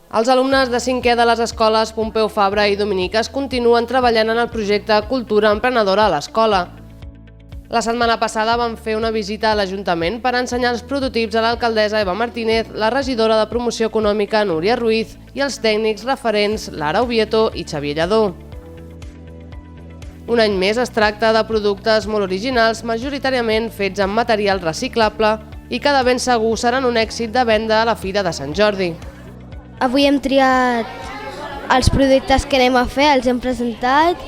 Els alumnes de 5è de les escoles Pompeu Fabra i Dominiques continuen treballant en el projecte Cultura Emprenedora a l'escola. La setmana passada van fer una visita a l'Ajuntament per ensenyar els prototips a l'alcaldessa Eva Martínez, la regidora de Promoció Econòmica Núria Ruiz i els tècnics referents Lara Ovieto i Xavier Lladó. Un any més es tracta de productes molt originals, majoritàriament fets amb material reciclable i que de ben segur seran un èxit de venda a la Fira de Sant Jordi. Avui hem triat els productes que anem a fer, els hem presentat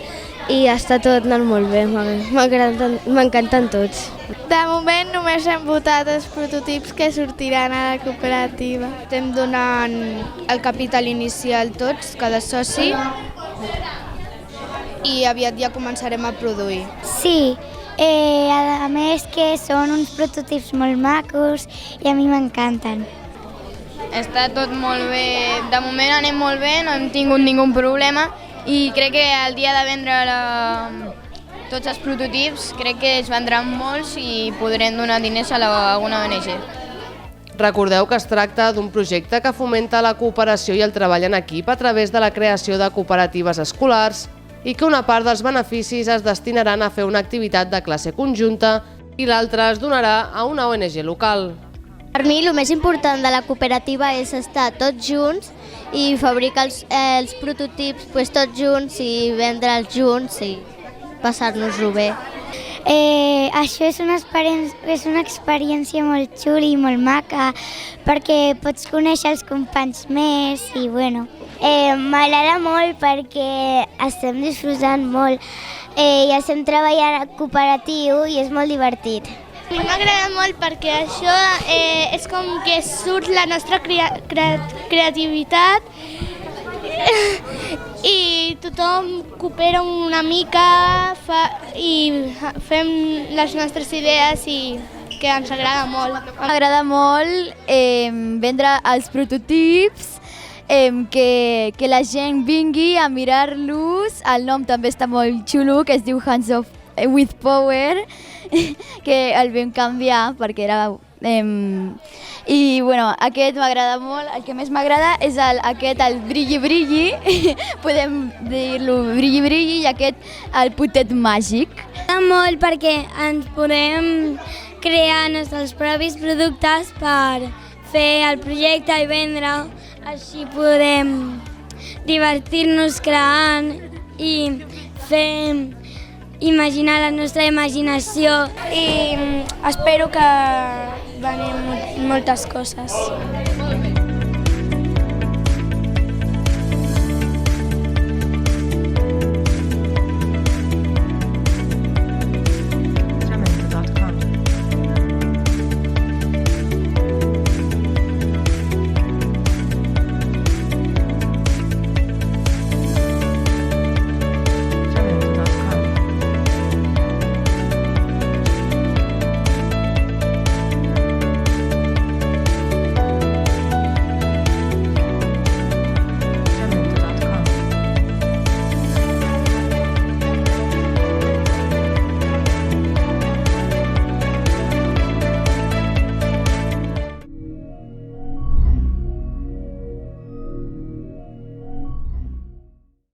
i està tot anant molt bé, m'encanten tots. De moment només hem votat els prototips que sortiran a la cooperativa. Estem donant el capital inicial tots, cada soci, i aviat ja començarem a produir. Sí, a més que són uns prototips molt macos i a mi m'encanten. Està tot molt bé, de moment anem molt bé, no hem tingut ningú problema i crec que el dia de vendre tots els prototips crec que es vendran molts i podrem donar diners a alguna ONG. Recordeu que es tracta d'un projecte que fomenta la cooperació i el treball en equip a través de la creació de cooperatives escolars i que una part dels beneficis es destinaran a fer una activitat de classe conjunta i l'altra es donarà a una ONG local. Per mi el més important de la cooperativa és estar tots junts i fabricar els prototips tots junts i vendre'ls junts i passar-nos-ho bé. Això és una experiència molt xula i molt maca perquè pots conèixer els companys més i bueno. M'agrada molt perquè estem disfrutant molt i estem treballant cooperatiu i és molt divertit. A mi m'agrada molt perquè això és com que surt la nostra creativitat i tothom coopera una mica i fem les nostres idees i que ens agrada molt. M'agrada molt vendre els prototips, que la gent vingui a mirar-los. El nom també està molt xulo, que es diu Hands Off with Power, que el vam canviar perquè era... I bueno, aquest m'agrada molt, el que més m'agrada és el brilli brilli, podem dir-lo brilli brilli, i aquest el potet màgic. M'agrada molt perquè ens podem crear els nostres propis productes per fer el projecte i vendre, així podem divertir-nos creant i fer imaginar la nostra imaginació i espero que venim moltes coses.